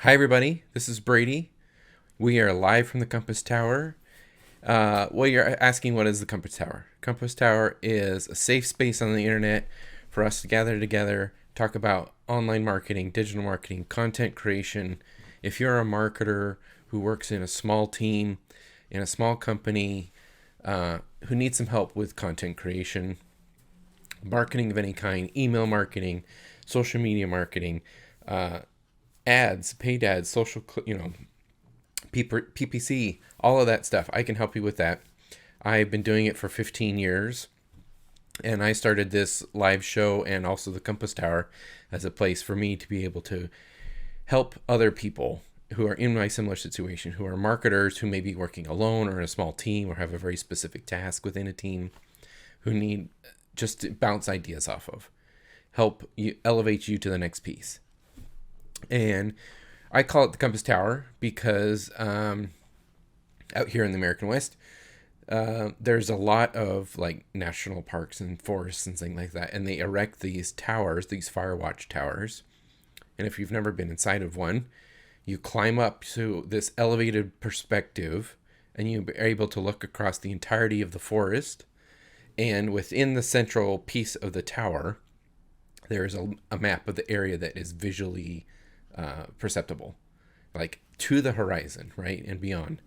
Hi, everybody. This is Brady. We are live from the Compass Tower. Well, you're asking, what is the Compass Tower? Compass Tower is a safe space on the internet for us to gather together, talk about online marketing, digital marketing, content creation. If you're a marketer who works in a small team, in a small company, who needs some help with content creation, marketing of any kind, email marketing, social media marketing, ads, paid ads, PPC, all of that stuff. I can help you with that. I've been doing it for 15 years, and I started this live show and also the Compass Tower as a place for me to be able to help other people who are in my similar situation, who are marketers, who may be working alone or in a small team or have a very specific task within a team, who need just to bounce ideas off of, help you elevate you to the next piece. And I call it the Compass Tower because out here in the American West, there's a lot of like national parks and forests and things like that, and they erect these towers, these fire watch towers. And if you've never been inside of one, you climb up to this elevated perspective, and you are able to look across the entirety of the forest. And within the central piece of the tower, there is a map of the area that is visually perceptible, like to the horizon, right, and beyond.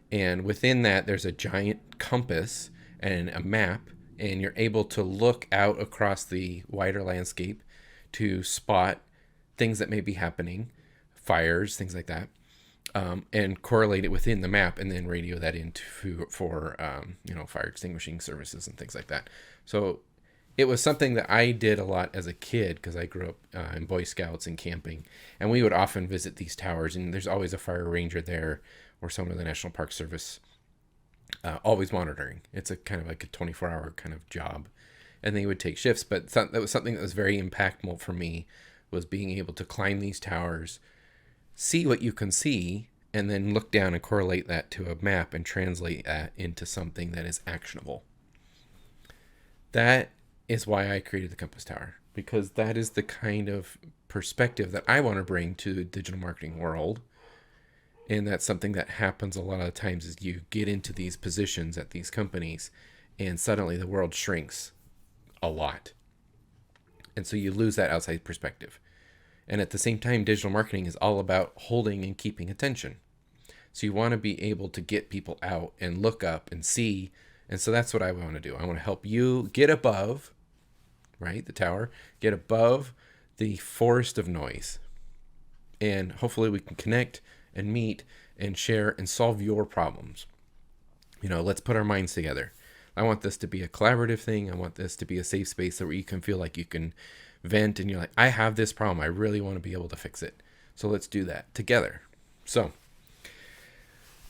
And within that, there's a giant compass and a map, and you're able to look out across the wider landscape to spot things that may be happening, fires, things like that, and correlate it within the map, and then radio that into for fire extinguishing services and things like that. So it was something that I did a lot as a kid because I grew up in Boy Scouts and camping, and we would often visit these towers, and there's always a fire ranger there or someone of the National Park Service always monitoring. It's a kind of like a 24-hour kind of job, and they would take shifts. But that was something that was very impactful for me, was being able to climb these towers, see what you can see, and then look down and correlate that to a map and translate that into something that is actionable. That is why I created the Compass Tower, because that is the kind of perspective that I want to bring to the digital marketing world. And that's something that happens a lot of times, is you get into these positions at these companies and suddenly the world shrinks a lot. And so you lose that outside perspective. And at the same time, digital marketing is all about holding and keeping attention. So you want to be able to get people out and look up and see. And so that's what I want to do. I want to help you get above, right, the tower, get above the forest of noise. And hopefully we can connect and meet and share and solve your problems. Let's put our minds together. I want this to be a collaborative thing. I want this to be a safe space where you can feel like you can vent and you're like, I have this problem. I really want to be able to fix it. So let's do that together. So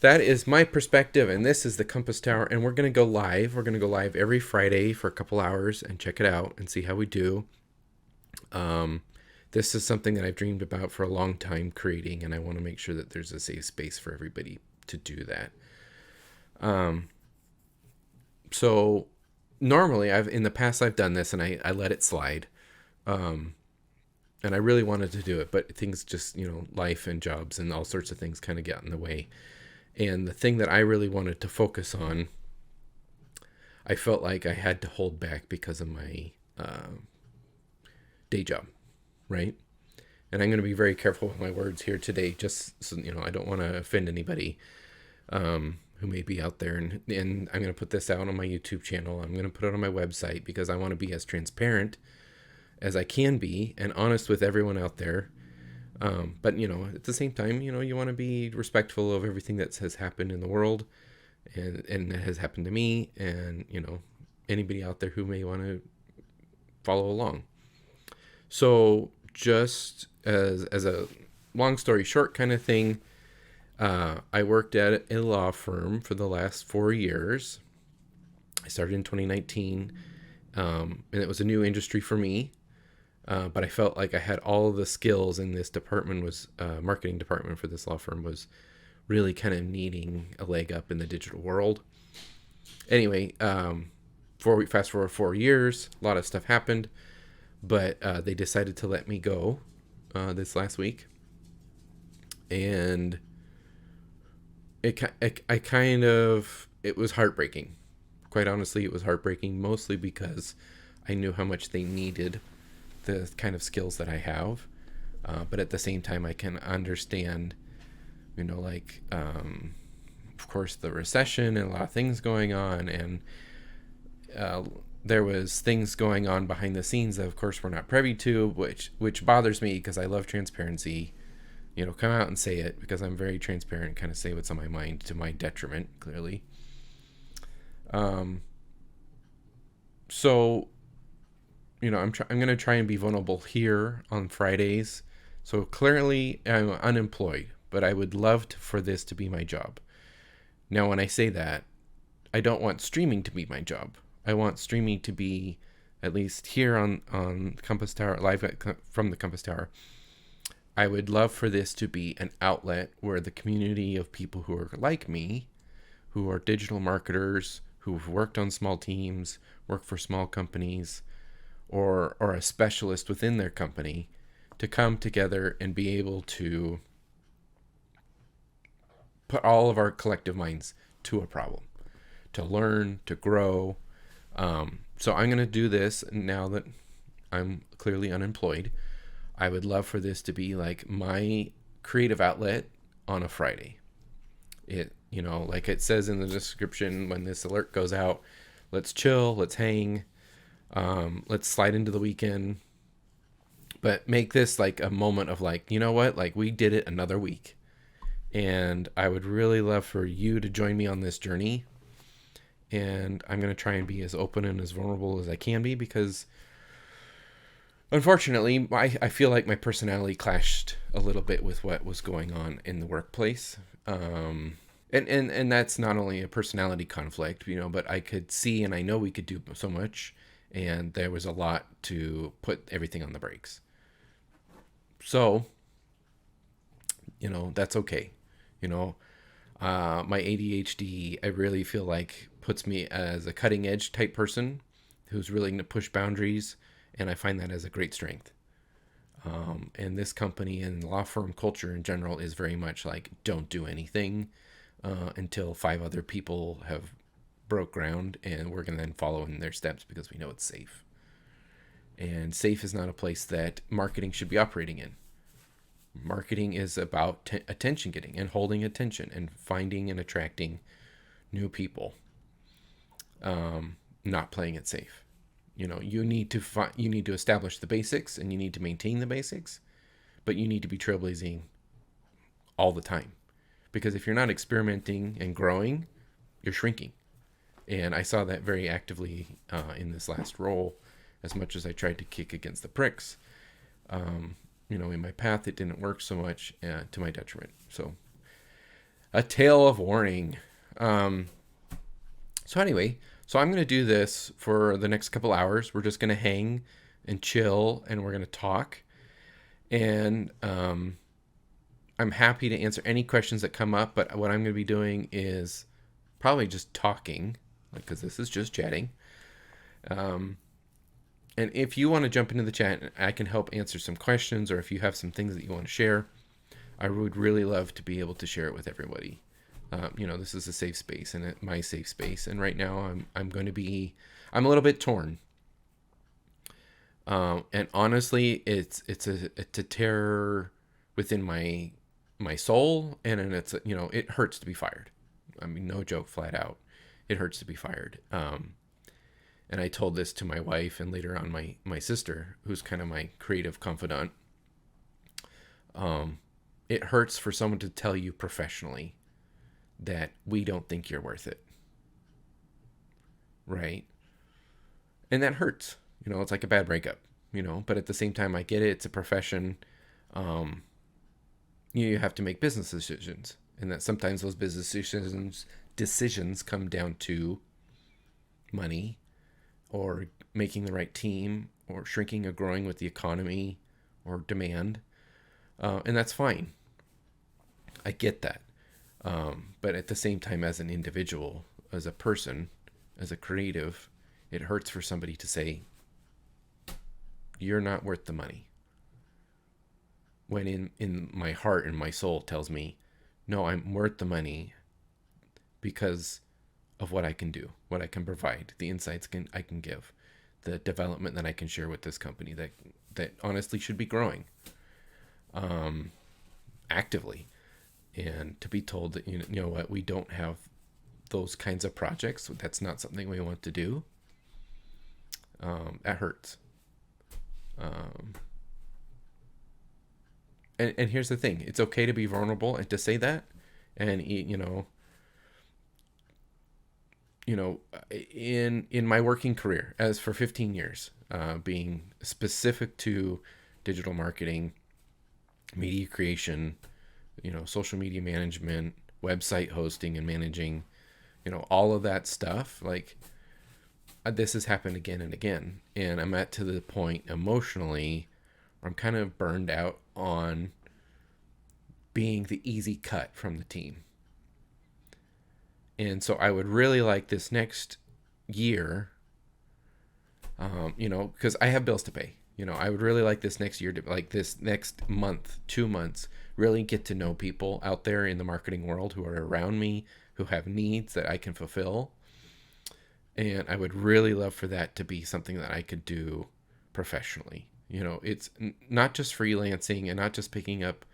that is my perspective, and this is the Compass Tower, and we're going to go live. We're going to go live every Friday for a couple hours and check it out and see how we do. This is something that I've dreamed about for a long time creating, and I want to make sure that there's a safe space for everybody to do that. So normally in the past I've done this and I let it slide. And I really wanted to do it, but things just, life and jobs and all sorts of things kind of got in the way. And the thing that I really wanted to focus on, I felt like I had to hold back because of my day job, right? And I'm going to be very careful with my words here today, just so, I don't want to offend anybody who may be out there. And I'm going to put this out on my YouTube channel. I'm going to put it on my website because I want to be as transparent as I can be and honest with everyone out there. But, at the same time, you want to be respectful of everything that has happened in the world and that has happened to me and, anybody out there who may want to follow along. So just as a long story short kind of thing, I worked at a law firm for the last 4 years. I started in 2019, and it was a new industry for me. But I felt like I had all the skills, and this department was marketing department for this law firm was really kind of needing a leg up in the digital world. Anyway, fast forward 4 years, a lot of stuff happened, but they decided to let me go this last week. And it was heartbreaking. Quite honestly, it was heartbreaking, mostly because I knew how much they needed the kind of skills that I have. But at the same time, I can understand, of course, the recession and a lot of things going on. And there was things going on behind the scenes that, of course, we're not privy to, which bothers me because I love transparency. Come out and say it, because I'm very transparent, kind of say what's on my mind, to my detriment, clearly. So, I'm going to try and be vulnerable here on Fridays. So clearly I'm unemployed, but I would love for this to be my job. Now, when I say that, I don't want streaming to be my job. I want streaming to be, at least here on Compass Tower, live from the Compass Tower, I would love for this to be an outlet where the community of people who are like me, who are digital marketers, who've worked on small teams, work for small companies, or a specialist within their company, to come together and be able to put all of our collective minds to a problem, to learn, to grow. So I'm going to do this now that I'm clearly unemployed. I would love for this to be like my creative outlet on a Friday. Like it says in the description when this alert goes out, let's chill, let's hang, let's slide into the weekend, but make this like a moment of like, you know what, like we did it another week. And I would really love for you to join me on this journey. And I'm going to try and be as open and as vulnerable as I can be, because unfortunately, I feel like my personality clashed a little bit with what was going on in the workplace. And that's not only a personality conflict, but I could see, and I know we could do so much, and there was a lot to put everything on the brakes. So, that's okay. My ADHD, I really feel like, puts me as a cutting edge type person who's willing to push boundaries. And I find that as a great strength. And this company and law firm culture in general is very much like, don't do anything until 5 other people have broke ground, and we're going to then follow in their steps because we know it's safe. And safe is not a place that marketing should be operating in. Marketing is about attention getting and holding attention and finding and attracting new people, not playing it safe. You need to establish the basics, and you need to maintain the basics, but you need to be trailblazing all the time, because if you're not experimenting and growing, you're shrinking. And I saw that very actively in this last role. As much as I tried to kick against the pricks, in my path, it didn't work so much, to my detriment. So, a tale of warning. So anyway, I'm going to do this for the next couple hours. We're just going to hang and chill, and we're going to talk. And I'm happy to answer any questions that come up, but what I'm going to be doing is probably just talking, because this is just chatting. And if you want to jump into the chat, I can help answer some questions, or if you have some things that you want to share, I would really love to be able to share it with everybody. This is a safe space, and my safe space. And right now I'm a little bit torn. And honestly, it's a terror within my soul. And it's, it hurts to be fired. I mean, no joke, flat out. It hurts to be fired. And I told this to my wife, and later on my sister, who's kind of my creative confidant. It hurts for someone to tell you professionally that we don't think you're worth it. Right? And that hurts. It's like a bad breakup, but at the same time, I get it. It's a profession. You have to make business decisions, and that sometimes those business decisions come down to money, or making the right team, or shrinking or growing with the economy or demand. And that's fine. I get that. But at the same time, as an individual, as a person, as a creative, it hurts for somebody to say, you're not worth the money. when in my heart and my soul tells me, no, I'm worth the money because of what I can do, what I can provide, the insights I can give, the development that I can share with this company that honestly should be growing actively. And to be told that, you know what, we don't have those kinds of projects, that's not something we want to do, that hurts. And here's the thing, it's okay to be vulnerable and to say that. And in my working career, as for 15 years, being specific to digital marketing, media creation, social media management, website hosting and managing, all of that stuff, like, this has happened again and again. And I'm at to the point emotionally where I'm kind of burned out on being the easy cut from the team. And so I would really like this next year, because I have bills to pay. I would really like this next year, like this next month, 2 months, really get to know people out there in the marketing world who are around me, who have needs that I can fulfill. And I would really love for that to be something that I could do professionally. It's not just freelancing and not just picking up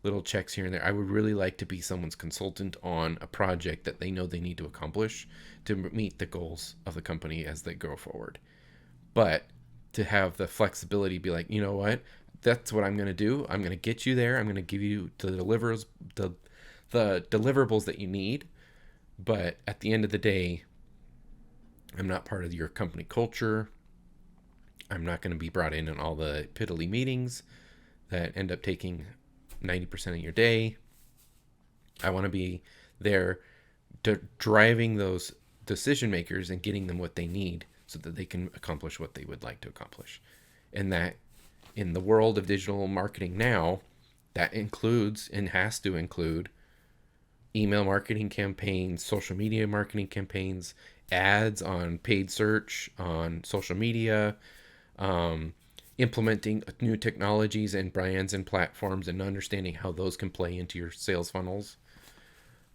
little checks here and there. I would really like to be someone's consultant on a project that they know they need to accomplish to meet the goals of the company as they go forward. But to have the flexibility, be like, you know what, that's what I'm going to do. I'm going to get you there. I'm going to give you the deliverables that you need. But at the end of the day, I'm not part of your company culture. I'm not going to be brought in all the piddly meetings that end up taking 90% of your day. I want to be there driving those decision makers and getting them what they need so that they can accomplish what they would like to accomplish. And that in the world of digital marketing now, that includes and has to include email marketing campaigns, social media marketing campaigns, ads on paid search, on social media, implementing new technologies and brands and platforms and understanding how those can play into your sales funnels.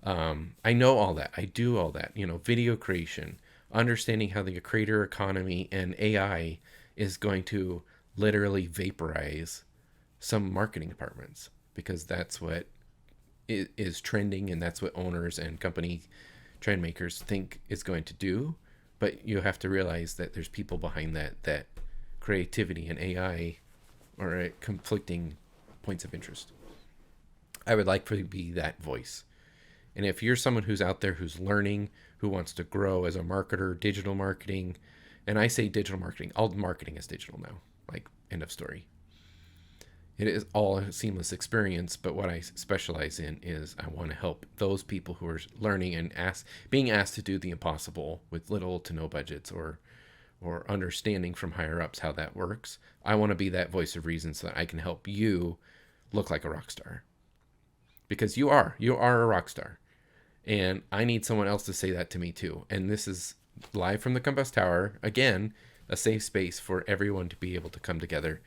I know all that. I do all that. Video creation, understanding how the creator economy and AI is going to literally vaporize some marketing departments, because that's what is trending, and that's what owners and company trend makers think is going to do. But you have to realize that there's people behind that creativity and AI are at conflicting points of interest. I would like for you to be that voice. And if you're someone who's out there who's learning, who wants to grow as a marketer, digital marketing, and I say digital marketing, all marketing is digital now, like, end of story. It is all a seamless experience, but what I specialize in is I want to help those people who are learning and being asked to do the impossible with little to no budgets or understanding from higher ups how that works. I want to be that voice of reason so that I can help you look like a rock star. Because you are a rock star. And I need someone else to say that to me too. And this is live from the Compass Tower. Again, a safe space for everyone to be able to come together.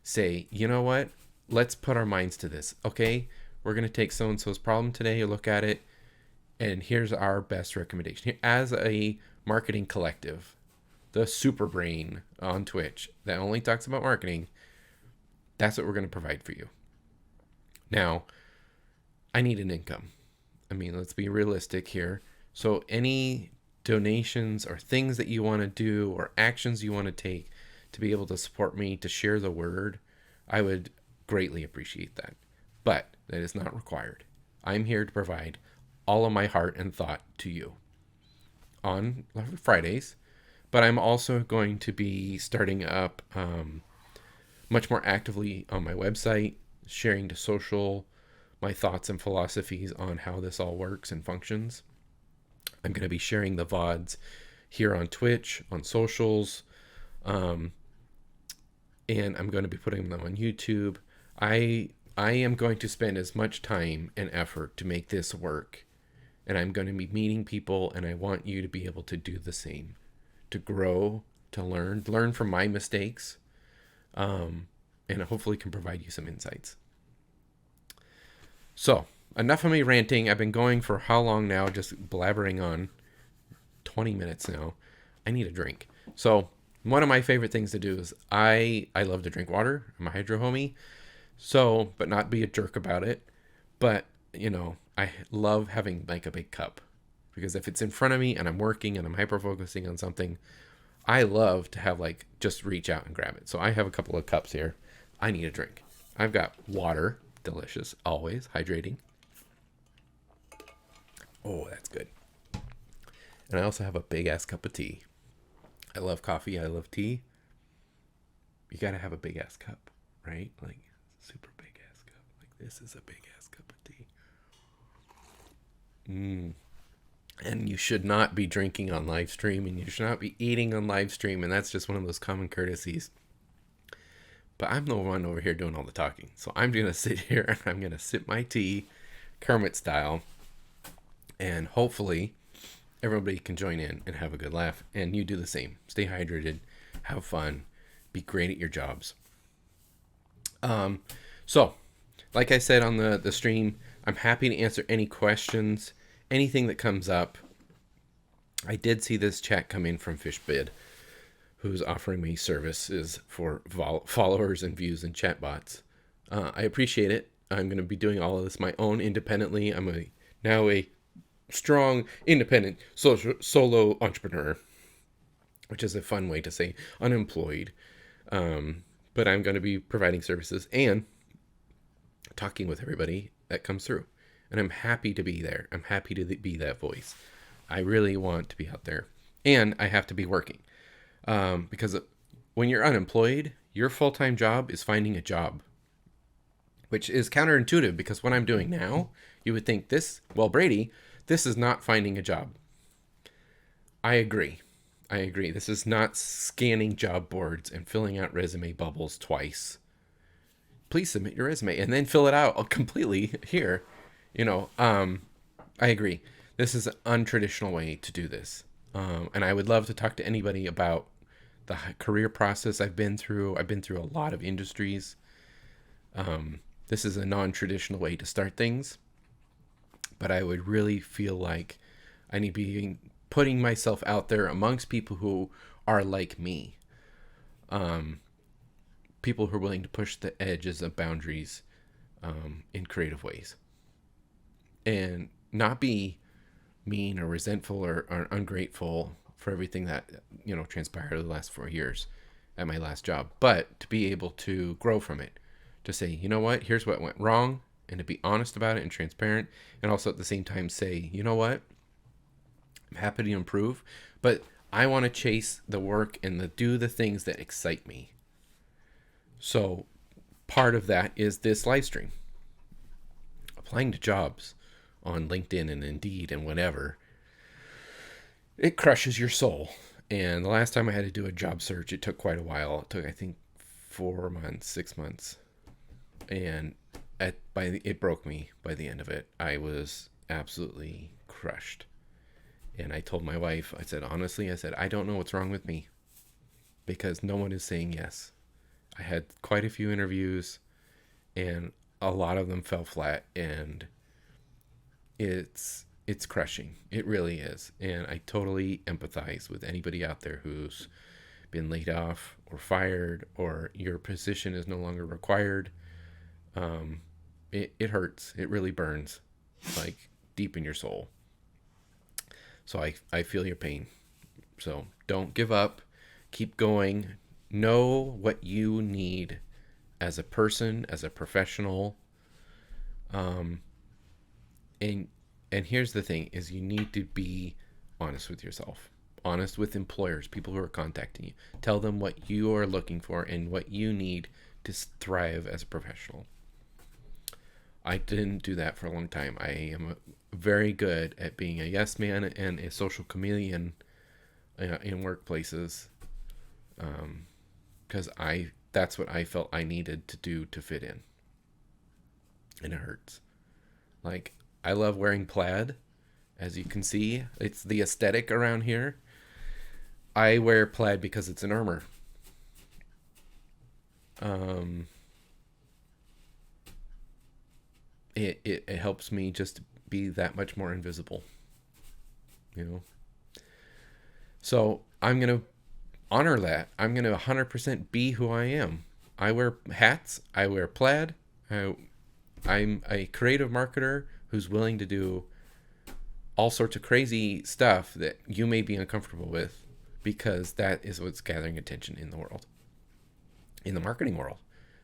Say, you know what? Let's put our minds to this. Okay, we're going to take so-and-so's problem today, look at it, and here's our best recommendation. As a marketing collective, the super brain on Twitch that only talks about marketing, that's what we're going to provide for you. Now, I need an income. I mean, let's be realistic here. So any donations or things that you want to do or actions you want to take to be able to support me, to share the word, I would greatly appreciate that. But that is not required. I'm here to provide all of my heart and thought to you on Fridays. But I'm also going to be starting up much more actively on my website, sharing to social my thoughts and philosophies on how this all works and functions. I'm going to be sharing the VODs here on Twitch, on socials, and I'm going to be putting them on YouTube. I am going to spend as much time and effort to make this work, and I'm going to be meeting people, and I want you to be able to do the same, to grow, to learn from my mistakes, and hopefully can provide you some insights. So, enough of me ranting. I've been going for how long now? Just blabbering on. 20 minutes now. I need a drink. So, one of my favorite things to do is I love to drink water. I'm a hydro homie. So, but not be a jerk about it. But, I love having like a big cup. Because if it's in front of me and I'm working and I'm hyper focusing on something, I love to have like just reach out and grab it. So I have a couple of cups here. I need a drink. I've got water, delicious, always hydrating. Oh, that's good. And I also have a big ass cup of tea. I love coffee. I love tea. You gotta have a big ass cup, right? Like super big ass cup. Like this is a big ass cup of tea. And you should not be drinking on live stream, and you should not be eating on live stream, and that's just one of those common courtesies. But I'm the one over here doing all the talking. So I'm gonna sit here and I'm gonna sip my tea, Kermit style, and hopefully everybody can join in and have a good laugh. And you do the same. Stay hydrated, have fun, be great at your jobs. So, like I said on the stream, I'm happy to answer any questions, anything that comes up. I did see this chat come in from Fishbid, who's offering me services for followers and views and chat bots. I appreciate it. I'm going to be doing all of this my own independently. I'm now a strong, independent, solo entrepreneur, which is a fun way to say unemployed. But I'm going to be providing services and talking with everybody that comes through. And I'm happy to be there. I'm happy to be that voice. I really want to be out there. And I have to be working. Because when you're unemployed, your full-time job is finding a job. Which is counterintuitive, because what I'm doing now, you would think Brady, this is not finding a job. I agree. This is not scanning job boards and filling out resume bubbles twice. Please submit your resume and then fill it out completely here. I agree. This is an untraditional way to do this. And I would love to talk to anybody about the career process I've been through. I've been through a lot of industries. This is a non-traditional way to start things. But I would really feel like I need to be putting myself out there amongst people who are like me. People who are willing to push the edges of boundaries in creative ways. And not be mean or resentful or ungrateful for everything that transpired over the last 4 years at my last job, but to be able to grow from it, to say, you know what, here's what went wrong, and to be honest about it and transparent, and also at the same time say, you know what, I'm happy to improve, but I want to chase the work and do the things that excite me. So part of that is this live stream, applying to jobs on LinkedIn and Indeed and whatever. It crushes your soul. And the last time I had to do a job search, it took quite a while. It took, I think, 4 months, 6 months. And it broke me by the end of it. I was absolutely crushed. And I told my wife, I said, honestly, I don't know what's wrong with me, because no one is saying yes. I had quite a few interviews, and a lot of them fell flat, and it's crushing. It really is. And I totally empathize with anybody out there who's been laid off or fired, or your position is no longer required. It hurts. It really burns, like deep in your soul. So I feel your pain. So don't give up. Keep going. Know what you need as a person, as a professional. And here's the thing, is you need to be honest with yourself, honest with employers, people who are contacting you. Tell them what you are looking for and what you need to thrive as a professional. I didn't do that for a long time. I am very good at being a yes man and a social chameleon in workplaces, because that's what I felt I needed to do to fit in. And it hurts. Like, I love wearing plaid. As you can see, it's the aesthetic around here. I wear plaid because it's an armor. it helps me just be that much more invisible, you know. So I'm going to honor that. I'm going to 100% be who I am. I wear hats. I wear plaid. I'm a creative marketer who's willing to do all sorts of crazy stuff that you may be uncomfortable with, because that is what's gathering attention in the world, in the marketing world.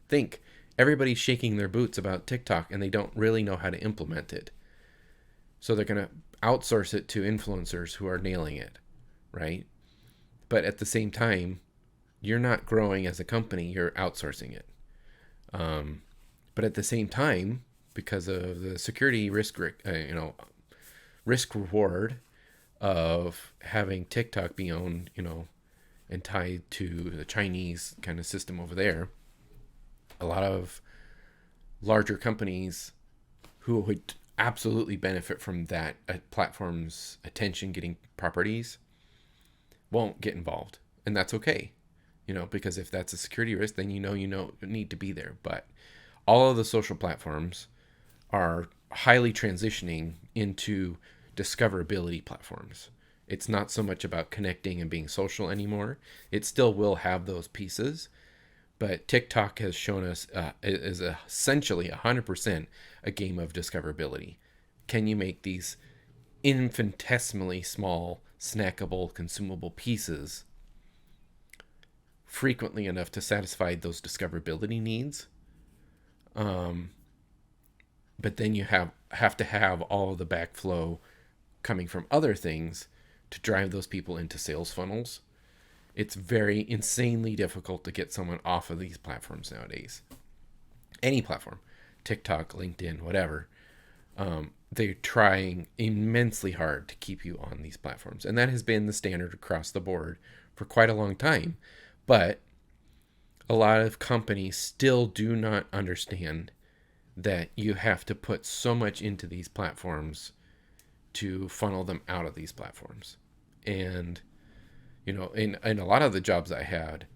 Think, everybody's shaking their boots about TikTok and they don't really know how to implement it. So they're going to outsource it to influencers who are nailing it, right? But at the same time, you're not growing as a company, you're outsourcing it. But at the same time, because of the security risk, risk reward of having TikTok be owned, and tied to the Chinese kind of system over there, a lot of larger companies who would absolutely benefit from that platform's attention getting properties won't get involved. And that's okay, because if that's a security risk, then you need to be there. But all of the social platforms are highly transitioning into discoverability platforms. It's not so much about connecting and being social anymore. It still will have those pieces, but TikTok has shown us is essentially 100% a game of discoverability. Can you make these infinitesimally small, snackable, consumable pieces frequently enough to satisfy those discoverability needs? But then you have to have all of the backflow coming from other things to drive those people into sales funnels. It's very insanely difficult to get someone off of these platforms nowadays. Any platform, TikTok, LinkedIn, whatever. They're trying immensely hard to keep you on these platforms. And that has been the standard across the board for quite a long time. But a lot of companies still do not understand that you have to put so much into these platforms to funnel them out of these platforms. And, in a lot of the jobs I had,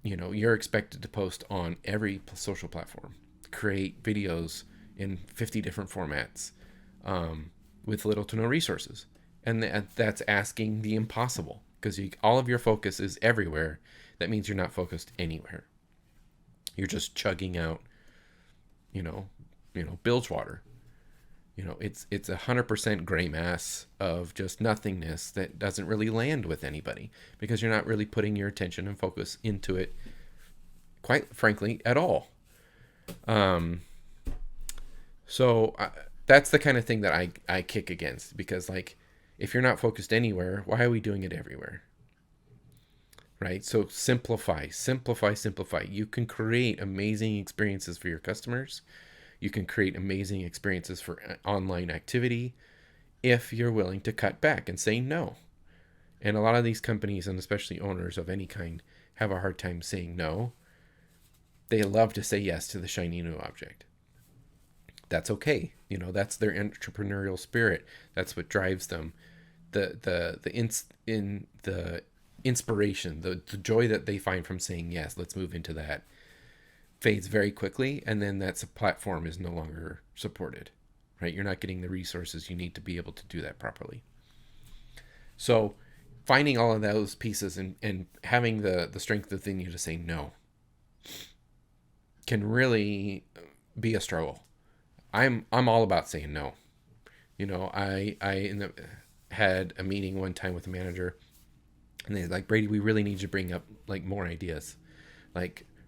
you're expected to post on every social platform, create videos in 50 different formats, with little to no resources. And that's asking the impossible, because all of your focus is everywhere. That means you're not focused anywhere. You're just chugging out, bilge water. It's 100% gray mass of just nothingness that doesn't really land with anybody, because you're not really putting your attention and focus into it, quite frankly, at all. So that's the kind of thing that I kick against, because if you're not focused anywhere, why are we doing it everywhere? Right? So simplify. You can create amazing experiences for your customers. You can create amazing experiences for online activity if you're willing to cut back and say no. And a lot of these companies, and especially owners of any kind, have a hard time saying no. They love to say yes to the shiny new object. That's okay. That's their entrepreneurial spirit. That's what drives them. The inspiration, the joy that they find from saying yes, let's move into that, fades very quickly, and then that platform is no longer supported, right? You're not getting the resources you need to be able to do that properly. So finding all of those pieces and having the strength within you to say no can really be a struggle. I'm all about saying no. I had a meeting one time with a manager, and they're like, Brady, we really need you to bring up more ideas,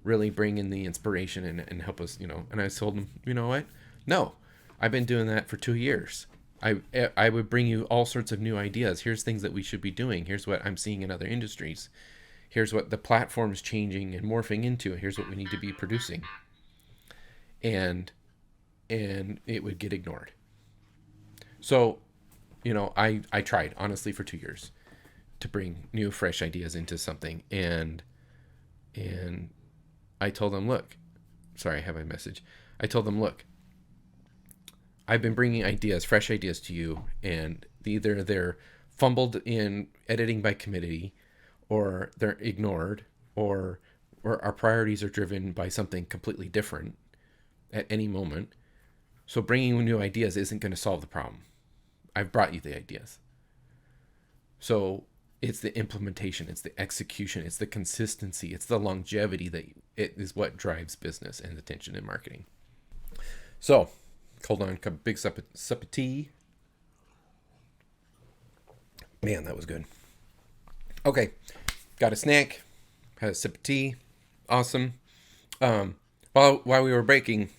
really bring in the inspiration and help us, And I told them, you know what? No, I've been doing that for 2 years. I would bring you all sorts of new ideas. Here's things that we should be doing. Here's what I'm seeing in other industries. Here's what the platform is changing and morphing into. Here's what we need to be producing. And it would get ignored. So, I tried honestly for 2 years to bring new, fresh ideas into something. And I told them, look, sorry, I have a message. I told them, look, I've been bringing ideas, fresh ideas to you, and either they're fumbled in editing by committee, or they're ignored, or our priorities are driven by something completely different at any moment. So bringing you new ideas isn't going to solve the problem. I've brought you the ideas. So it's the implementation, it's the execution, it's the consistency, it's the longevity that it is what drives business and attention in marketing. So, hold on, a big sup of tea. Man, that was good. Okay, got a snack, had a sip of tea. Awesome. While we were breaking,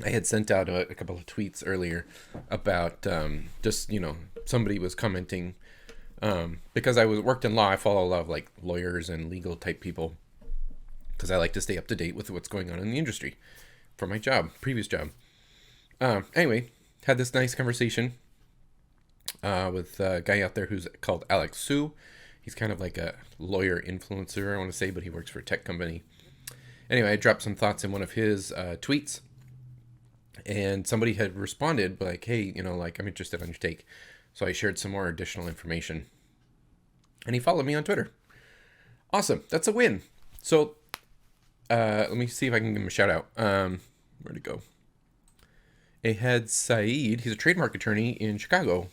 I had sent out a couple of tweets earlier about just, somebody was commenting because I worked in law. I follow a lot of like lawyers and legal type people because I like to stay up to date with what's going on in the industry for my previous job. Anyway, had this nice conversation with a guy out there who's called Alex Sue. He's kind of like a lawyer influencer, I want to say, but he works for a tech company. Anyway, I dropped some thoughts in one of his tweets, and somebody had responded like, hey, I'm interested on your take. So I shared some more additional information, and he followed me on Twitter. Awesome. That's a win. So let me see if I can give him a shout out. Where'd it go? Ahed Saeed. He's a trademark attorney in Chicago,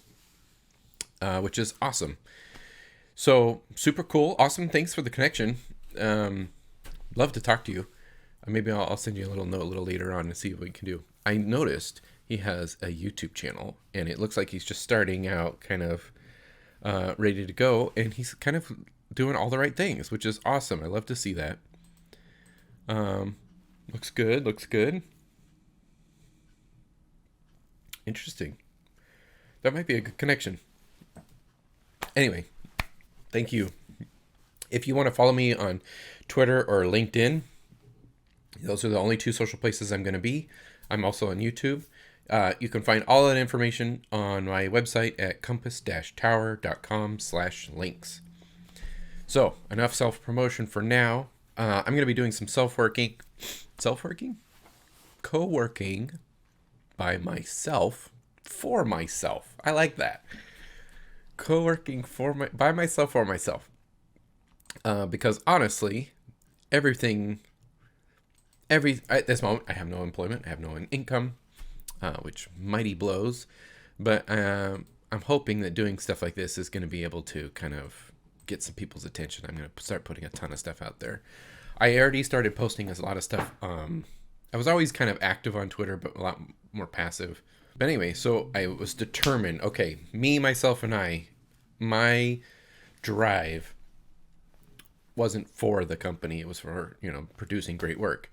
which is awesome. So super cool. Awesome. Thanks for the connection. Love to talk to you. Maybe I'll send you a little note a little later on to see what we can do. I noticed he has a YouTube channel, and it looks like he's just starting out, kind of ready to go, and he's kind of doing all the right things, which is awesome. I love to see that. Looks good. Interesting. That might be a good connection. Anyway, thank you. If you want to follow me on Twitter or LinkedIn, those are the only two social places I'm going to be. I'm also on YouTube. You can find all that information on my website at compass-tower.com/links. So, enough self-promotion for now. I'm going to be doing some co-working by myself, for myself. I like that. Co-working by myself, for myself. Because honestly, at this moment, I have no employment, I have no income, which mighty blows. But I'm hoping that doing stuff like this is going to be able to kind of get some people's attention. I'm going to start putting a ton of stuff out there. I already started posting a lot of stuff. I was always kind of active on Twitter, but a lot more passive. But anyway, so I was determined, okay, me, myself, and my drive wasn't for the company. It was for, producing great work.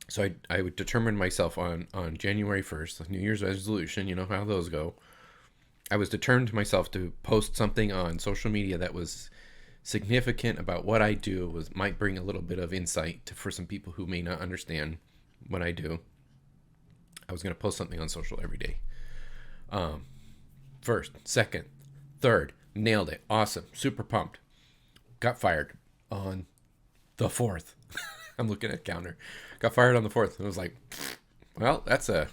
So I would determine myself on January 1st, the New Year's resolution, you know how those go. I was determined to myself to post something on social media that was significant about what I do, might bring a little bit of insight for some people who may not understand what I do. I was going to post something on social every day. First, second, third, nailed it. Awesome. Super pumped. Got fired on the 4th. I'm looking at calendar. Got fired on the 4th. And I was like, well, that's a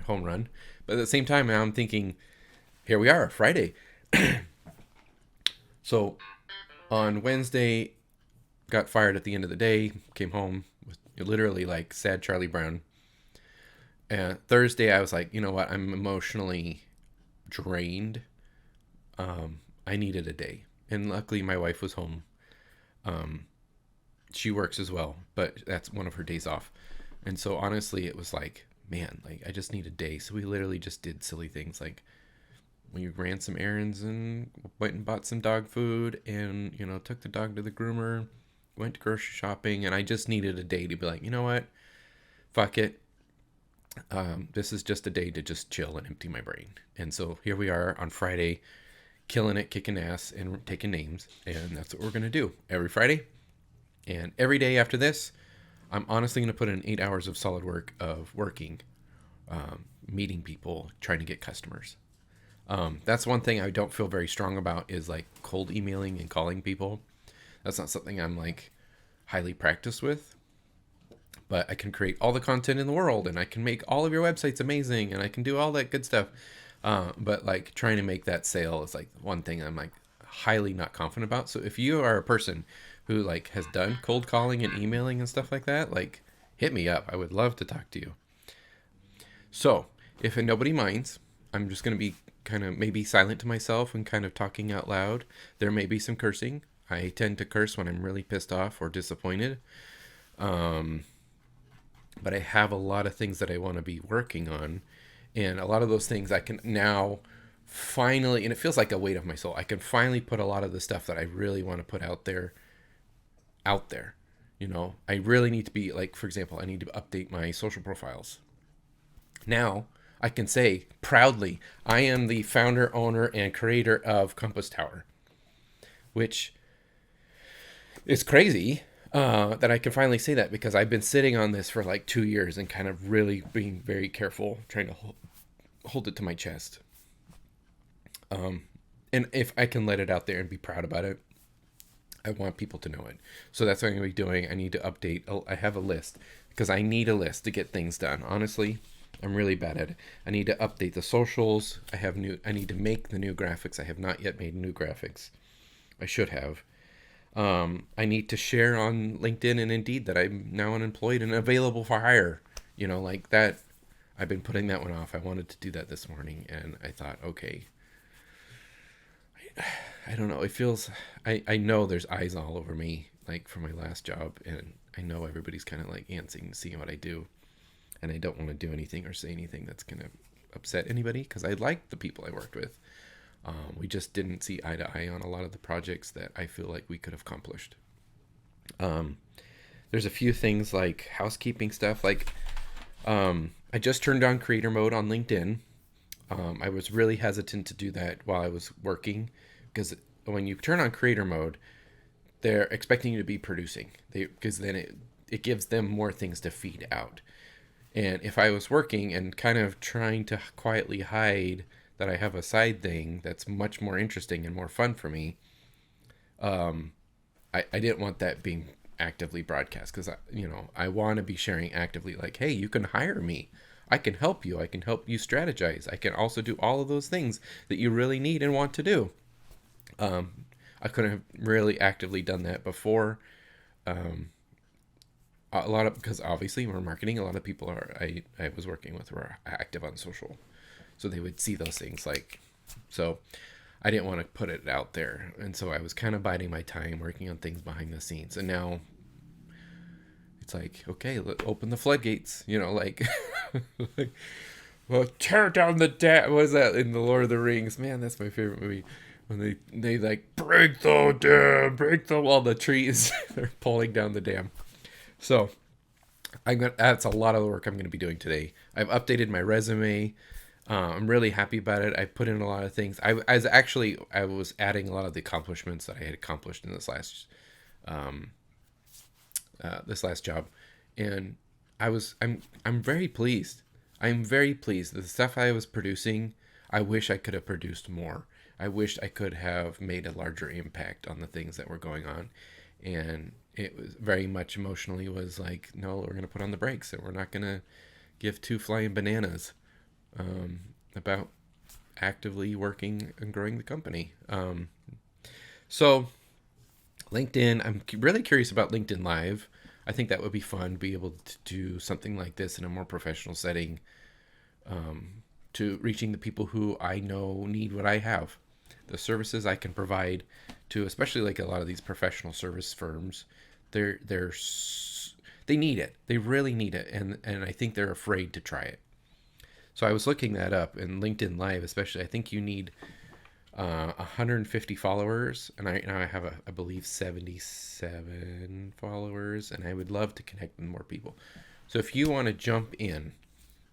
home run. But at the same time, now I'm thinking, here we are, Friday. So on Wednesday, got fired at the end of the day, came home with literally like sad Charlie Brown. And Thursday, I was like, you know what? I'm emotionally drained. I needed a day. And luckily, my wife was home. She works as well, but that's one of her days off. And so honestly, it was like, man, like I just need a day. So we literally just did silly things. Like we ran some errands and went and bought some dog food and, took the dog to the groomer, went to grocery shopping. And I just needed a day to be like, you know what? Fuck it. This is just a day to just chill and empty my brain. And so here we are on Friday, killing it, kicking ass, and taking names. And that's what we're going to do every Friday. And every day after this, I'm honestly going to put in 8 hours of solid work of working, meeting people, trying to get customers. That's one thing I don't feel very strong about is like cold emailing and calling people. That's not something I'm like highly practiced with. But I can create all the content in the world, and I can make all of your websites amazing, and I can do all that good stuff. But like trying to make that sale is like one thing I'm like highly not confident about. So if you are a person who like has done cold calling and emailing and stuff like that, like hit me up. I would love to talk to you. So, if nobody minds, I'm just going to be kind of maybe silent to myself and kind of talking out loud. There may be some cursing. I tend to curse when I'm really pissed off or disappointed. Um, but I have a lot of things that I want to be working on. And a lot of those things I can now finally, and it feels like a weight of my soul, I can finally put a lot of the stuff that I really want to put out there out there. You know, I really need to be like, for example, I need to update my social profiles. Now I can say proudly, I am the founder, owner, and creator of Compass Tower, which is crazy that I can finally say that, because I've been sitting on this for like 2 years and kind of really being very careful, trying to hold it to my chest. And if I can let it out there and be proud about it, I want people to know it. So that's what I'm going to be doing. I need to update. I have a list because I need a list to get things done. Honestly, I'm really bad at it. I need to update the socials. I need to make the new graphics. I have not yet made new graphics. I should have. I need to share on LinkedIn and Indeed that I'm now unemployed and available for hire. You know, like that. I've been putting that one off. I wanted to do that this morning, and I thought, okay. I don't know. It feels, I know there's eyes all over me, like for my last job, and I know everybody's kind of like antsing, seeing what I do, and I don't want to do anything or say anything that's going to upset anybody, because I like the people I worked with. We just didn't see eye to eye on a lot of the projects that I feel like we could have accomplished. There's a few things like housekeeping stuff, like I just turned on creator mode on LinkedIn. I was really hesitant to do that while I was working, because when you turn on creator mode, they're expecting you to be producing, because then it gives them more things to feed out. And if I was working and kind of trying to quietly hide that I have a side thing that's much more interesting and more fun for me, I didn't want that being actively broadcast, because I want to be sharing actively, like, hey, you can hire me. I can help you. I can help you strategize. I can also do all of those things that you really need and want to do. I couldn't have really actively done that before. Because obviously we're marketing. A lot of people I was working with were active on social, so they would see those things. So I didn't want to put it out there, and so I was kind of biding my time, working on things behind the scenes. And now it's like, okay, let's open the floodgates, like, like, well, tear down the dam. What is that in the Lord of the Rings? Man, that's my favorite movie. When they like break the dam, break the wall, the trees, they're pulling down the dam. So that's a lot of the work I'm going to be doing today. I've updated my resume. I'm really happy about it. I put in a lot of things. I was adding a lot of the accomplishments that I had accomplished in this last job, and I'm very pleased. I'm very pleased. The stuff I was producing, I wish I could have produced more. I wish I could have made a larger impact on the things that were going on, and it was very much emotionally was like, no, we're gonna put on the brakes, and we're not gonna give two flying bananas about actively working and growing the company. So LinkedIn, I'm really curious about LinkedIn Live. I think that would be fun to be able to do something like this in a more professional setting, to reaching the people who I know need what I have. The services I can provide to, especially like a lot of these professional service firms, they need it. They really need it, and I think they're afraid to try it. So I was looking that up, and LinkedIn Live especially, I think you need 150 followers, and I have I believe 77 followers, and I would love to connect with more people. So if you want to jump in,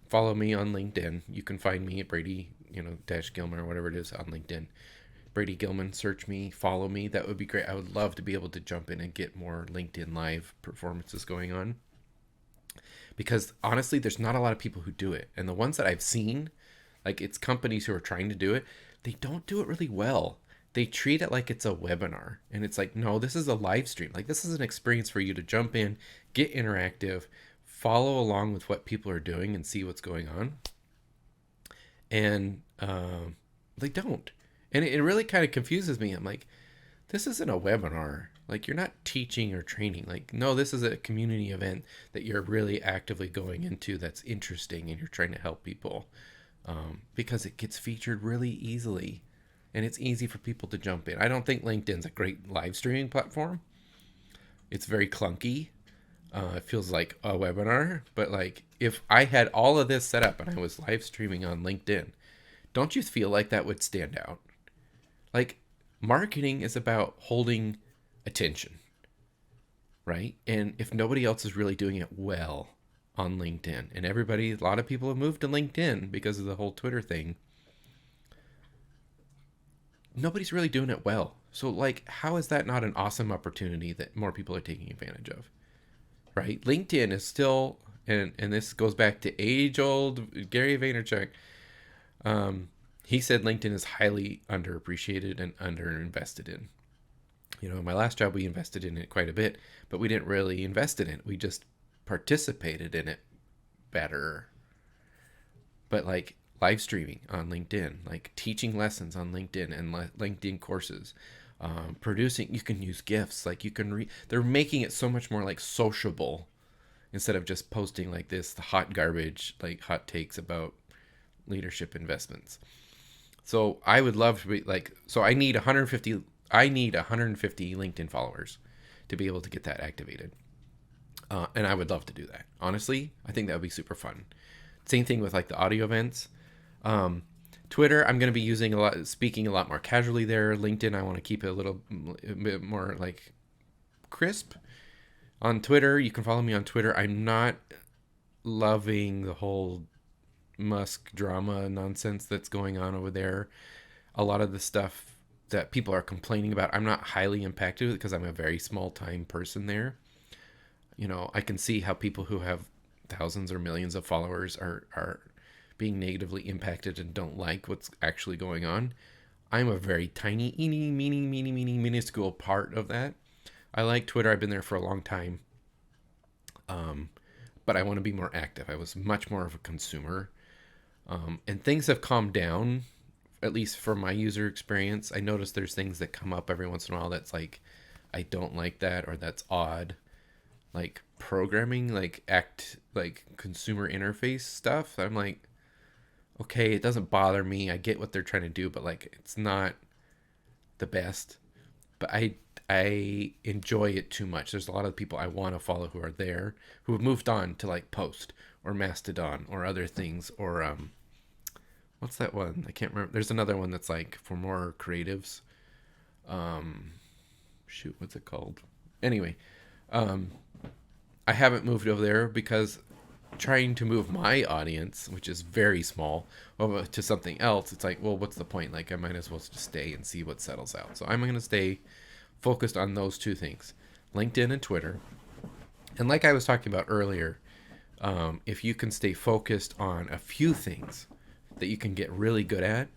follow me on LinkedIn. You can find me at Brady, -Gilman or whatever it is on LinkedIn. Brady Gilman, search me, follow me. That would be great. I would love to be able to jump in and get more LinkedIn Live performances going on, because honestly, there's not a lot of people who do it. And the ones that I've seen, like, it's companies who are trying to do it, they don't do it really well. They treat it like it's a webinar. And it's like, no, this is a live stream. Like, this is an experience for you to jump in, get interactive, follow along with what people are doing and see what's going on. And they don't. And it really kind of confuses me. I'm like, this isn't a webinar. Like, you're not teaching or training. Like, no, this is a community event that you're really actively going into that's interesting, and you're trying to help people, because it gets featured really easily, and it's easy for people to jump in. I don't think LinkedIn's a great live streaming platform. It's very clunky. It feels like a webinar, but like if I had all of this set up and I was live streaming on LinkedIn, don't you feel like that would stand out? Like, marketing is about holding attention, right? And if nobody else is really doing it well on LinkedIn, and a lot of people have moved to LinkedIn because of the whole Twitter thing, nobody's really doing it well. So, like, how is that not an awesome opportunity that more people are taking advantage of, right? LinkedIn is still, and this goes back to age-old Gary Vaynerchuk. He said LinkedIn is highly underappreciated and underinvested in. You know, in my last job, we invested in it quite a bit, but we didn't really invest in it. We just participated in it better. But like live streaming on LinkedIn, like teaching lessons on LinkedIn and LinkedIn courses, producing, you can use GIFs. Like, you can they're making it so much more like sociable instead of just posting like this, the hot garbage, like hot takes about leadership investments. So I would love to be like, so I need 150 LinkedIn followers to be able to get that activated. And I would love to do that. Honestly, I think that would be super fun. Same thing with like the audio events. Twitter, I'm going to be using speaking a lot more casually there. LinkedIn, I want to keep it a bit more like crisp. On Twitter, you can follow me on Twitter. I'm not loving the whole Musk drama nonsense that's going on over there. A lot of the stuff that people are complaining about, I'm not highly impacted with because I'm a very small time person there. You know, I can see how people who have thousands or millions of followers are being negatively impacted and don't like what's actually going on. I'm a very tiny, minuscule part of that. I like Twitter. I've been there for a long time. But I want to be more active. I was much more of a consumer. And things have calmed down, at least for my user experience. I notice there's things that come up every once in a while that's like, I don't like that, or that's odd. Like programming, like consumer interface stuff. I'm like, okay, it doesn't bother me. I get what they're trying to do, but like, it's not the best. But I enjoy it too much. There's a lot of people I want to follow who are there, who have moved on to like Post or Mastodon or other things, or what's that one? I can't remember. There's another one that's like for more creatives. Shoot, what's it called? Anyway, I haven't moved over there because trying to move my audience, which is very small, over to something else, it's like, well, what's the point? Like, I might as well just stay and see what settles out. So I'm going to stay focused on those two things, LinkedIn and Twitter. And like I was talking about earlier, if you can stay focused on a few things that you can get really good at,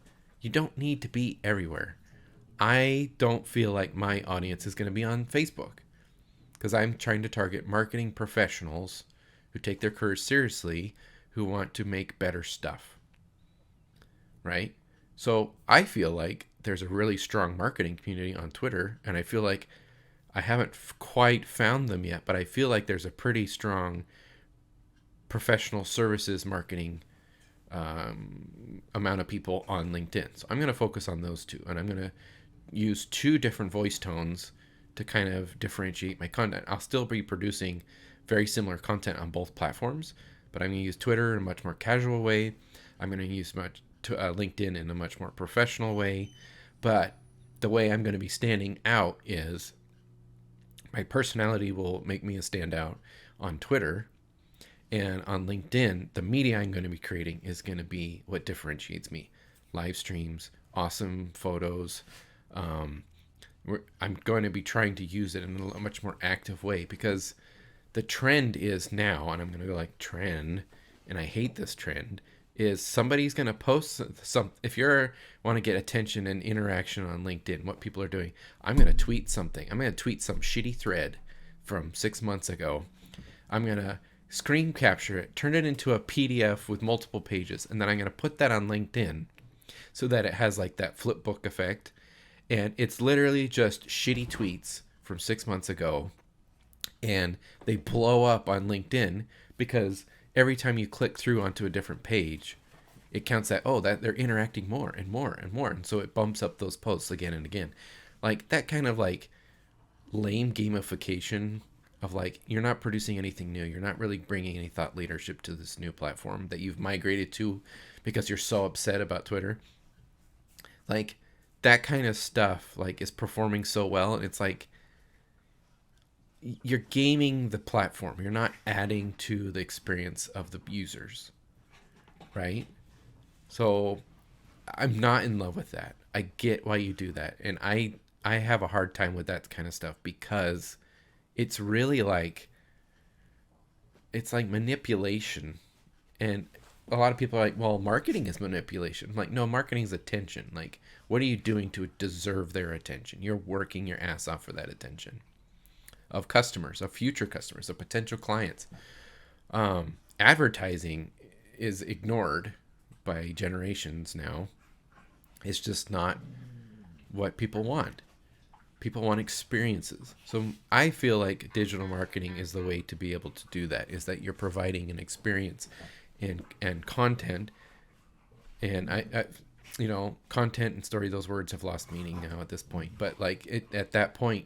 you don't need to be everywhere. I don't feel like my audience is going to be on Facebook because I'm trying to target marketing professionals who take their careers seriously, who want to make better stuff, right? So I feel like there's a really strong marketing community on Twitter, and I feel like I haven't quite found them yet, but I feel like there's a pretty strong professional services marketing amount of people on LinkedIn. So I'm going to focus on those two, and I'm going to use two different voice tones to kind of differentiate my content. I'll still be producing very similar content on both platforms, but I'm going to use Twitter in a much more casual way. I'm going to use LinkedIn in a much more professional way. But the way I'm going to be standing out is my personality will make me a standout on Twitter. And on LinkedIn, the media I'm going to be creating is going to be what differentiates me. Live streams, awesome photos. I'm going to be trying to use it in a much more active way because the trend is now, and I'm going to go like trend, and I hate this trend, is somebody's going to post some, if you want to get attention and interaction on LinkedIn, what people are doing, I'm going to tweet something. I'm going to tweet some shitty thread from 6 months ago. I'm going to screen capture it, turn it into a PDF with multiple pages, and then I'm going to put that on LinkedIn so that it has like that flip book effect. And it's literally just shitty tweets from 6 months ago, and they blow up on LinkedIn because every time you click through onto a different page, it counts that, oh, that they're interacting more and more and more. And so it bumps up those posts again and again. Like that kind of like lame gamification of like, you're not producing anything new. You're not really bringing any thought leadership to this new platform that you've migrated to because you're so upset about Twitter. Like that kind of stuff like is performing so well. And it's like, you're gaming the platform. You're not adding to the experience of the users, right? So I'm not in love with that. I get why you do that. And I have a hard time with that kind of stuff because it's really like, it's like manipulation. And a lot of people are like, well, marketing is manipulation. I'm like, no, marketing is attention. Like, what are you doing to deserve their attention? You're working your ass off for that attention of customers, of future customers, of potential clients. Advertising is ignored by generations now. It's just not what people want. People want experiences. So I feel like digital marketing is the way to be able to do that, is that you're providing an experience and content. And I you know, content and story, those words have lost meaning now at this point. But like at that point,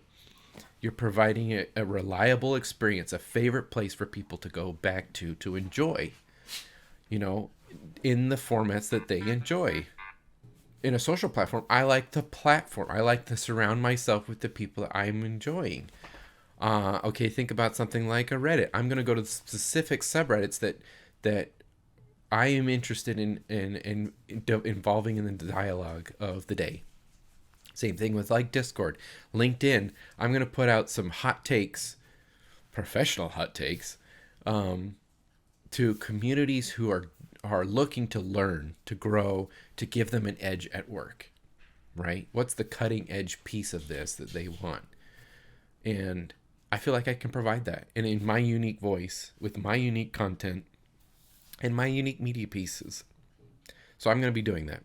you're providing a reliable experience, a favorite place for people to go back to enjoy, you know, in the formats that they enjoy. In a social platform, I like the platform. I like to surround myself with the people that I'm enjoying. Okay, think about something like a Reddit. I'm going to go to the specific subreddits that I am interested in involving in the dialogue of the day. Same thing with like Discord. LinkedIn, I'm going to put out some hot takes, professional hot takes, to communities who are looking to learn, to grow, to give them an edge at work, right? What's the cutting edge piece of this that they want? And I feel like I can provide that. And in my unique voice, with my unique content, and my unique media pieces. So I'm going to be doing that.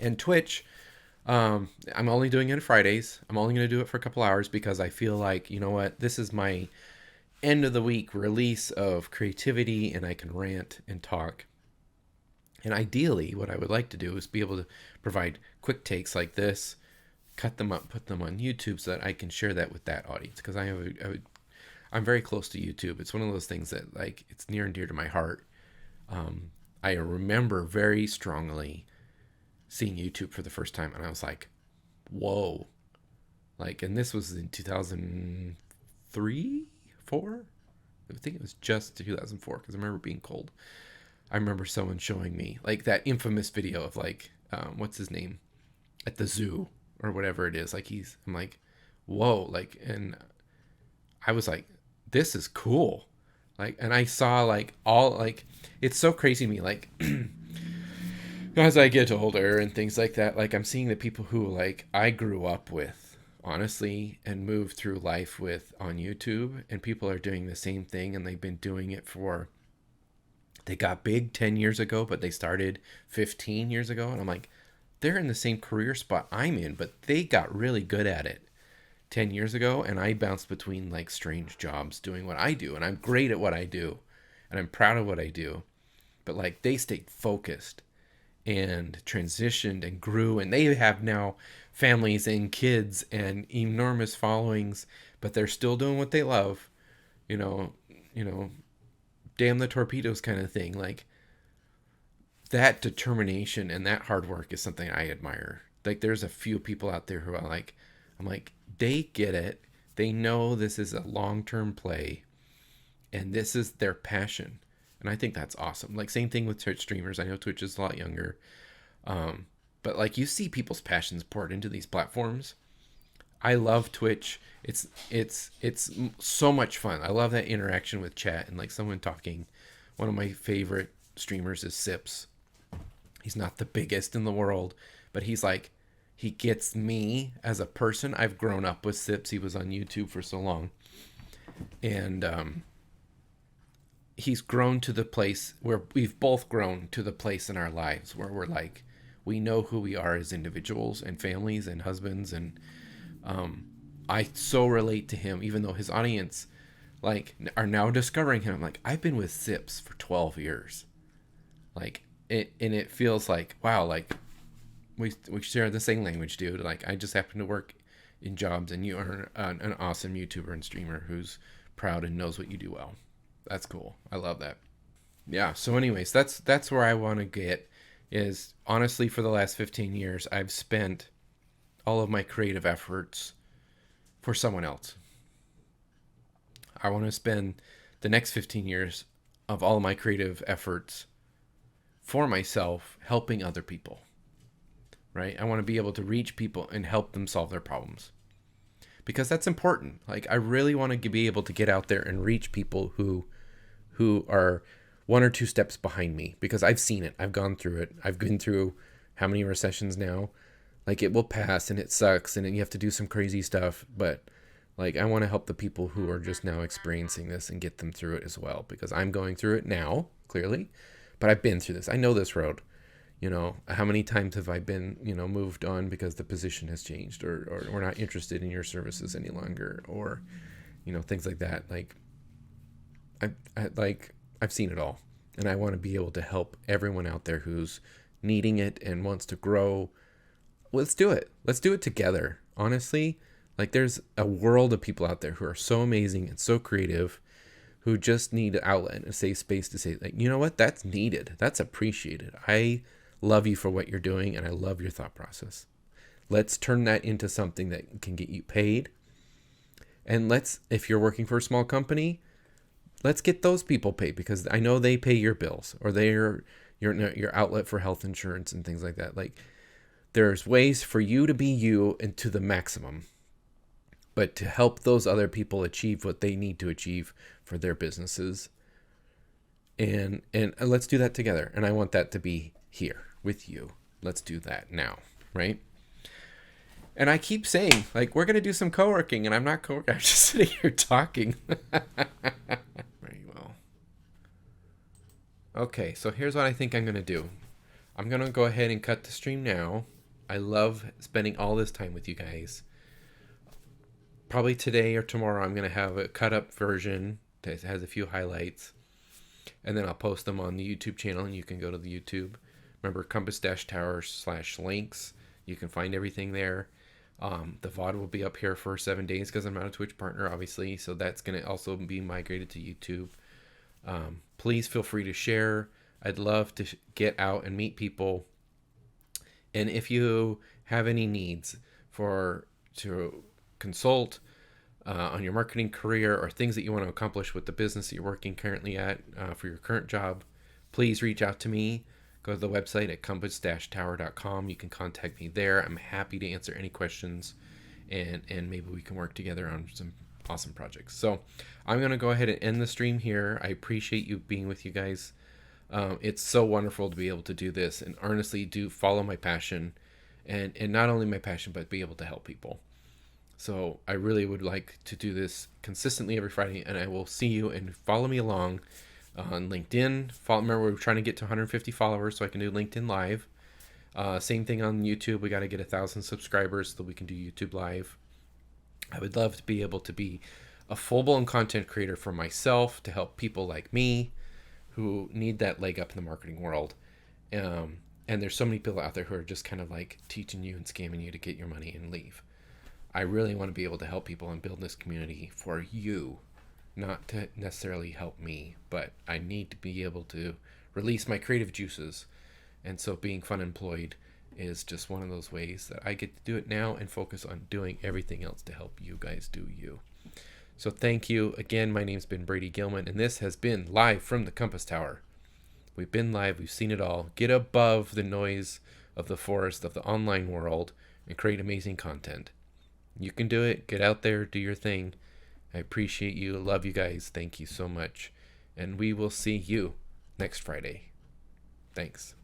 And Twitch, I'm only doing it on Fridays. I'm only going to do it for a couple hours because I feel like, you know what, this is my end of the week release of creativity, and I can rant and talk. And ideally, what I would like to do is be able to provide quick takes like this, cut them up, put them on YouTube so that I can share that with that audience. Because I'm very close to YouTube. It's one of those things that like it's near and dear to my heart. I remember very strongly seeing YouTube for the first time, and I was like, whoa. Like, and this was in 2003, 4? I think it was just 2004 because I remember being cold. I remember someone showing me like that infamous video of like, what's his name? At the zoo or whatever it is. Like I'm like, whoa. Like, and I was like, this is cool. Like, and I saw like all, like, it's so crazy to me. Like, as I get older and things like that, like I'm seeing the people who like I grew up with, honestly, and moved through life with on YouTube, and people are doing the same thing, and they've been doing it for, they got big 10 years ago, but they started 15 years ago. And I'm like, they're in the same career spot I'm in, but they got really good at it 10 years ago. And I bounced between like strange jobs doing what I do. And I'm great at what I do. And I'm proud of what I do. But like they stayed focused and transitioned and grew. And they have now families and kids and enormous followings, but they're still doing what they love. You know, damn the torpedoes kind of thing. Like that determination and that hard work is something I admire. Like there's a few people out there who are like, I'm like, they get it. They know this is a long-term play and this is their passion. And I think that's awesome. Like same thing with Twitch streamers. I know Twitch is a lot younger. But like you see people's passions poured into these platforms. I love Twitch. It's so much fun. I love that interaction with chat and like someone talking. One of my favorite streamers is Sips. He's not the biggest in the world, but he's like, he gets me as a person. I've grown up with Sips. He was on YouTube for so long. And he's grown to the place where we've both grown to the place in our lives where we're like, we know who we are as individuals and families and husbands, and I so relate to him, even though his audience like are now discovering him. I'm like, I've been with Sips for 12 years. Like it, and it feels like, wow, like we share the same language, dude. Like I just happen to work in jobs, and you are an awesome YouTuber and streamer who's proud and knows what you do well. That's cool. I love that. Yeah. So, anyways, that's where I want to get. Is honestly, for the last 15 years, I've spent all of my creative efforts for someone else. I want to spend the next 15 years of all of my creative efforts for myself, helping other people. Right? I want to be able to reach people and help them solve their problems, because that's important. Like I really want to be able to get out there and reach people who are one or two steps behind me, because I've seen it. I've gone through it. I've been through how many recessions now? Like it will pass, and it sucks, and you have to do some crazy stuff, but like I want to help the people who are just now experiencing this and get them through it as well, because I'm going through it now, clearly, but I've been through this. I know this road. You know, how many times have I been, moved on because the position has changed, or we're not interested in your services any longer, or, things like that. Like, I've seen it all, and I want to be able to help everyone out there who's needing it and wants to grow. Let's do it. Let's do it together. Honestly, like there's a world of people out there who are so amazing and so creative, who just need an outlet and a safe space to say, like, you know what, that's needed. That's appreciated. I love you for what you're doing, and I love your thought process. Let's turn that into something that can get you paid. And if you're working for a small company, let's get those people paid, because I know they pay your bills, or they're your outlet for health insurance and things like that. Like there's ways for you to be you and to the maximum, but to help those other people achieve what they need to achieve for their businesses. And let's do that together. And I want that to be here with you. Let's do that now, right? And I keep saying, like, we're going to do some co-working, and I'm not co-working. I'm just sitting here talking. Very well. Okay, so here's what I think I'm going to do. I'm going to go ahead and cut the stream now. I love spending all this time with you guys. Probably today or tomorrow, I'm going to have a cut-up version that has a few highlights. And then I'll post them on the YouTube channel, and you can go to the YouTube. Remember, compass-tower/links. You can find everything there. The VOD will be up here for 7 days because I'm not a Twitch partner, obviously. So that's going to also be migrated to YouTube. Please feel free to share. I'd love to get out and meet people. And if you have any needs to consult on your marketing career, or things that you want to accomplish with the business that you're working currently at for your current job, please reach out to me. Go to the website at compass-tower.com. You can contact me there. I'm happy to answer any questions, and maybe we can work together on some awesome projects. So I'm going to go ahead and end the stream here. I appreciate you being with you guys. It's so wonderful to be able to do this, and honestly do follow my passion, and not only my passion, but be able to help people. So I really would like to do this consistently every Friday, and I will see you, and follow me along on LinkedIn. Remember, we're trying to get to 150 followers so I can do LinkedIn Live. Same thing on YouTube. We got to get 1,000 subscribers so we can do YouTube Live. I would love to be able to be a full-blown content creator for myself, to help people like me who need that leg up in the marketing world. And there's so many people out there who are just kind of like teaching you and scamming you to get your money and leave. I really want to be able to help people and build this community for you, not to necessarily help me, but I need to be able to release my creative juices. And so being fun employed is just one of those ways that I get to do it now, and focus on doing everything else to help you guys do you. So thank you again. My name's been Brady Gillman, and this has been live from the Compass Tower. We've been live. We've seen it all. Get above the noise of the forest of the online world and create amazing content. You can do it. Get out there. Do your thing. I appreciate you. Love you guys. Thank you so much. And we will see you next Friday. Thanks.